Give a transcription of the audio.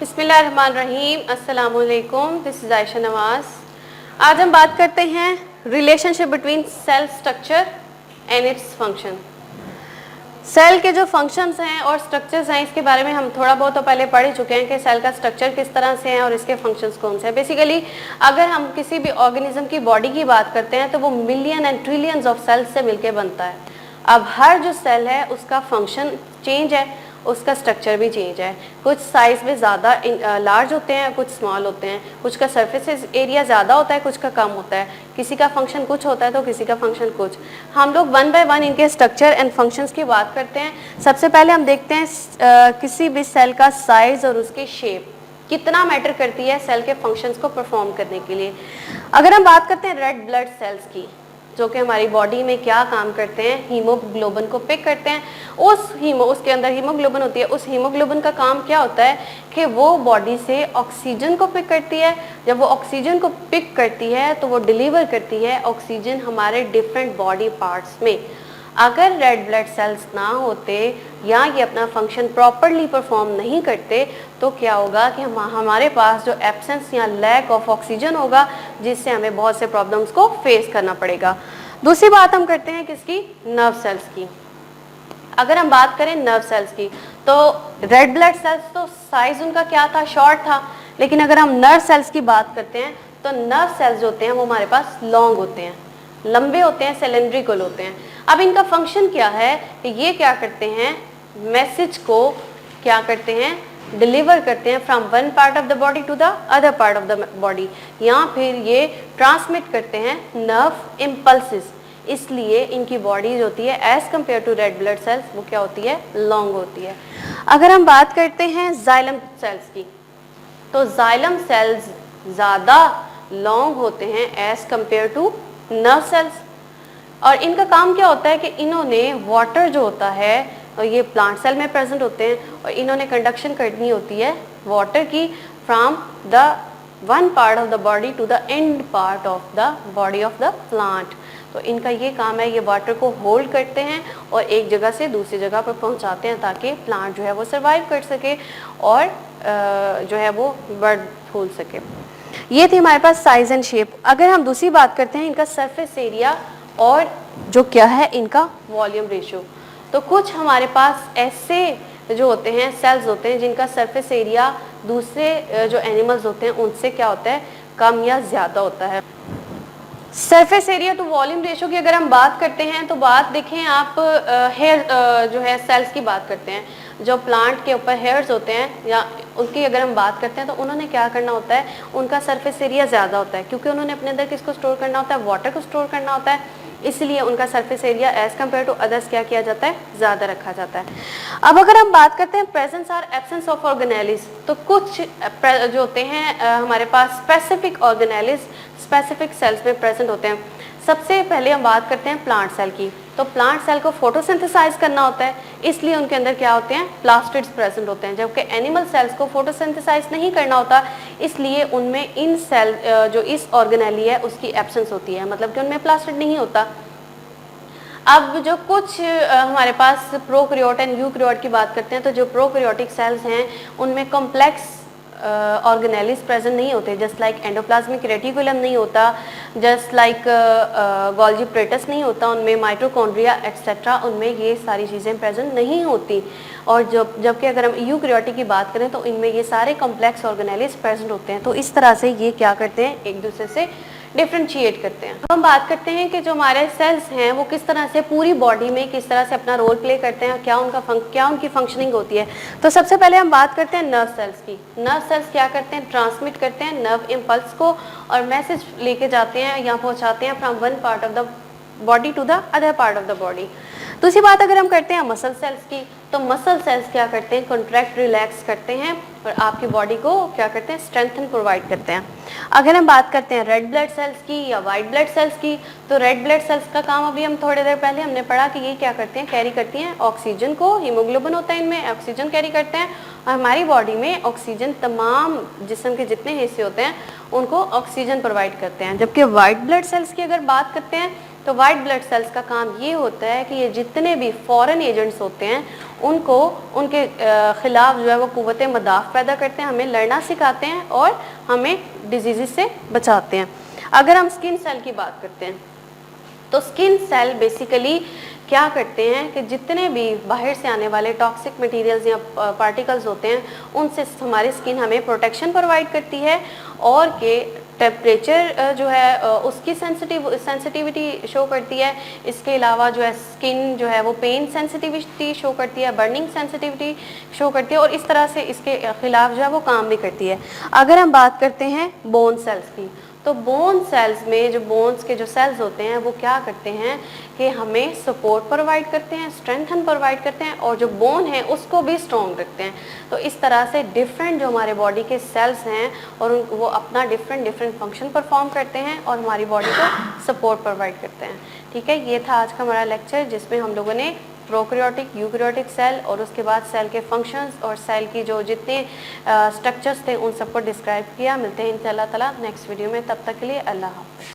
बिस्मिल्लाहिर्रहमानिर्रहीम, अस्सलाम वालेकुम। This is Ayesha Nawaz. आज हम बात करते हैं relationship between cell structure and its function. Cell के जो फंक्शंस हैं और स्ट्रक्चर्स हैं, इसके बारे में हम थोड़ा बहुत तो पहले पढ़ ही चुके हैं कि सेल का स्ट्रक्चर किस तरह से है और इसके फंक्शंस कौन से हैं। बेसिकली अगर हम किसी भी ऑर्गेनिज्म की बॉडी की बात करते हैं तो वो million and trillions of cells से मिलकर बनता है। अब हर जो सेल है उसका फंक्शन चेंज है, उसका स्ट्रक्चर भी चेंज है। कुछ साइज में ज़्यादा लार्ज होते हैं, कुछ स्मॉल होते हैं, कुछ का सरफेस एरिया ज़्यादा होता है, कुछ का कम होता है, किसी का फंक्शन कुछ होता है तो किसी का फंक्शन कुछ। हम लोग वन बाय वन इनके स्ट्रक्चर एंड फंक्शंस की बात करते हैं। सबसे पहले हम देखते हैं किसी भी सेल का साइज और उसकी शेप कितना मैटर करती है सेल के फंक्शंस को परफॉर्म करने के लिए। अगर हम बात करते हैं रेड ब्लड सेल्स की, जो कि हमारी बॉडी में क्या काम करते हैं, हीमोग्लोबिन को पिक करते हैं। उसके अंदर हीमोग्लोबिन होती है। उस हीमोग्लोबिन का काम क्या होता है कि वो बॉडी से ऑक्सीजन को पिक करती है। जब वो ऑक्सीजन को पिक करती है तो वो डिलीवर करती है ऑक्सीजन हमारे डिफरेंट बॉडी पार्ट्स में। अगर रेड ब्लड सेल्स ना होते या ये अपना फंक्शन प्रॉपरली परफॉर्म नहीं करते तो क्या होगा कि हमारे पास जो एब्सेंस या लैक ऑफ ऑक्सीजन होगा, जिससे हमें बहुत से प्रॉब्लम्स को फेस करना पड़ेगा। दूसरी बात हम करते हैं किसकी, नर्व सेल्स की। अगर हम बात करें नर्व सेल्स की तो रेड ब्लड सेल्स तो साइज उनका क्या था, शॉर्ट था। लेकिन अगर हम नर्व सेल्स की बात करते हैं तो नर्व सेल्स जो होते हैं वो हमारे पास लॉन्ग होते हैं, लंबे होते हैं, सिलेंड्रिकल होते हैं। अब इनका फंक्शन क्या है कि ये क्या करते हैं, मैसेज को क्या करते हैं, डिलीवर करते हैं from one part of the body to the other part of the body, या फिर ये ट्रांसमिट करते हैं नर्व इम्पल्सिस। इसलिए इनकी बॉडी जो होती है as compare to red blood cells वो क्या होती है, लॉन्ग होती है। अगर हम बात करते हैं जाइलम सेल्स की तो जाइलम सेल्स ज़्यादा लॉन्ग होते हैं as compare to nerve cells. और इनका काम क्या होता है कि इन्होंने वाटर जो होता है, और ये प्लांट सेल में प्रेजेंट होते हैं, और इन्होंने कंडक्शन करनी होती है वाटर की from the one part of the body to the end part of the body of the plant. तो इनका ये काम है, ये वाटर को होल्ड करते हैं और एक जगह से दूसरी जगह पर पहुंचाते हैं ताकि प्लांट जो है वो सर्वाइव कर सके और जो है वो बढ़ फूल सके। ये थी हमारे पास साइज एंड शेप। अगर हम दूसरी बात करते हैं इनका सरफेस एरिया और जो क्या है इनका वॉल्यूम रेशियो, तो कुछ हमारे पास ऐसे जो होते हैं सेल्स होते हैं जिनका सरफेस एरिया दूसरे जो एनिमल्स होते हैं उनसे क्या होता है, कम या ज़्यादा होता है। Surface area to volume ratio की अगर हम बात करते हैं तो बात देखें आप, हेयर जो है सेल्स की बात करते हैं, जो प्लांट के ऊपर हेयर्स होते हैं या उनकी अगर हम बात करते हैं तो उन्होंने क्या करना होता है, उनका सरफेस एरिया ज़्यादा होता है क्योंकि उन्होंने अपने अंदर किसको स्टोर करना होता है, वाटर को स्टोर करना होता है। इसलिए उनका surface area as compare to others क्या किया जाता है, ज़्यादा रखा जाता है। अब अगर हम बात करते हैं प्रेजेंस और एब्सेंस ऑफ ऑर्गेनेलिस, तो कुछ जो होते हैं हमारे पास स्पेसिफिक ऑर्गेनेलिस स्पेसिफिक सेल्स में प्रेजेंट होते हैं। सबसे पहले हम बात करते हैं प्लांट सेल की, तो प्लांट सेल को फोटोसिंथेसाइज करना होता है, इसलिए उनके अंदर क्या होते हैं, प्लास्टिड्स प्रेजेंट होते हैं। जबकि एनिमल सेल्स को फोटोसिंथेसाइज नहीं करना होता, इसलिए उनमें इन सेल जो इस ऑर्गेनेली है उसकी एब्सेंस होती है, मतलब कि उनमें प्लास्टिड नहीं होता। अब जो कुछ हमारे पास प्रोकैरियोट एंड यूकैरियोट की बात करते हैं, तो जो प्रोकैरियोटिक सेल्स हैं उनमें कॉम्प्लेक्स ऑर्गेनेलिस प्रेजेंट नहीं होते, जस्ट लाइक एंडोप्लाज्मिक रेटिकुलम नहीं होता, जस्ट लाइक गोल्जी प्लेटस नहीं होता, उनमें माइटोकॉन्ड्रिया एक्सेट्रा, उनमें ये सारी चीज़ें प्रेजेंट नहीं होती। और जबकि अगर हम यूकैरियोटिक की बात करें तो इनमें ये सारे कॉम्प्लेक्स ऑर्गेनेलिस प्रेजेंट होते हैं। तो इस तरह से ये क्या करते हैं, एक दूसरे से डिफ्रेंशिएट करते हैं। हम बात करते हैं कि जो हमारे सेल्स हैं वो किस तरह से पूरी बॉडी में किस तरह से अपना रोल प्ले करते हैं, क्या उनकी फंक्शनिंग होती है। तो सबसे पहले हम बात करते हैं नर्व सेल्स की। नर्व सेल्स क्या करते हैं, ट्रांसमिट करते हैं नर्व इम्पल्स को और मैसेज लेके जाते हैं या पहुंचाते हैं from one part of the body to the other part of the body. दूसरी बात अगर हम करते हैं मसल सेल्स की, तो मसल सेल्स क्या करते हैं, कॉन्ट्रैक्ट रिलैक्स करते हैं और आपकी बॉडी को क्या करते हैं, स्ट्रेंथन प्रोवाइड करते हैं। अगर हम बात करते हैं रेड ब्लड सेल्स की या वाइट ब्लड सेल्स की, तो रेड ब्लड सेल्स का काम अभी हम थोड़ी देर पहले हमने पढ़ा कि ये क्या करते हैं, कैरी करती हैं ऑक्सीजन को, हीमोग्लोबिन होता है इनमें, ऑक्सीजन कैरी करते हैं और हमारी बॉडी में ऑक्सीजन तमाम जिस्म के जितने हिस्से होते हैं उनको ऑक्सीजन प्रोवाइड करते हैं। जबकि वाइट ब्लड सेल्स की अगर बात करते हैं तो वाइट ब्लड सेल्स का काम ये होता है कि ये जितने भी फॉरेन एजेंट्स होते हैं उनको उनके ख़िलाफ़ जो है वो क़ुव्वत मदाफ़ पैदा करते हैं, हमें लड़ना सिखाते हैं और हमें डिजीज़ से बचाते हैं। अगर हम स्किन सेल की बात करते हैं तो स्किन सेल बेसिकली क्या करते हैं कि जितने भी बाहर से आने वाले टॉक्सिक मटेरियल्स या पार्टिकल्स होते हैं उनसे हमारी स्किन हमें प्रोटेक्शन प्रोवाइड करती है और के टेम्परेचर जो है उसकी सेंसिटिविटी शो करती है। इसके अलावा जो है स्किन जो है वो पेन सेंसिटिविटी शो करती है, बर्निंग सेंसिटिविटी शो करती है और इस तरह से इसके ख़िलाफ़ जो है वो काम भी करती है। अगर हम बात करते हैं बोन सेल्स की, तो बोन सेल्स में जो बोन्स के जो सेल्स होते हैं वो क्या करते हैं कि हमें सपोर्ट प्रोवाइड करते हैं, स्ट्रेंथन प्रोवाइड करते हैं और जो बोन है उसको भी स्ट्रॉन्ग रखते हैं। तो इस तरह से डिफरेंट जो हमारे बॉडी के सेल्स हैं और वो अपना डिफरेंट फंक्शन परफॉर्म करते हैं और हमारी बॉडी को सपोर्ट प्रोवाइड करते हैं। ठीक है, ये था आज का हमारा लेक्चर जिसमें हम लोगों ने प्रोकैरियोटिक, यूकैरियोटिक सेल और उसके बाद सेल के फंक्शंस और सेल की जो जितने स्ट्रक्चर्स थे उन सबको डिस्क्राइब किया। मिलते हैं इंशाअल्लाह ताला नेक्स्ट वीडियो में, तब तक के लिए अल्लाह हाफ़िज़।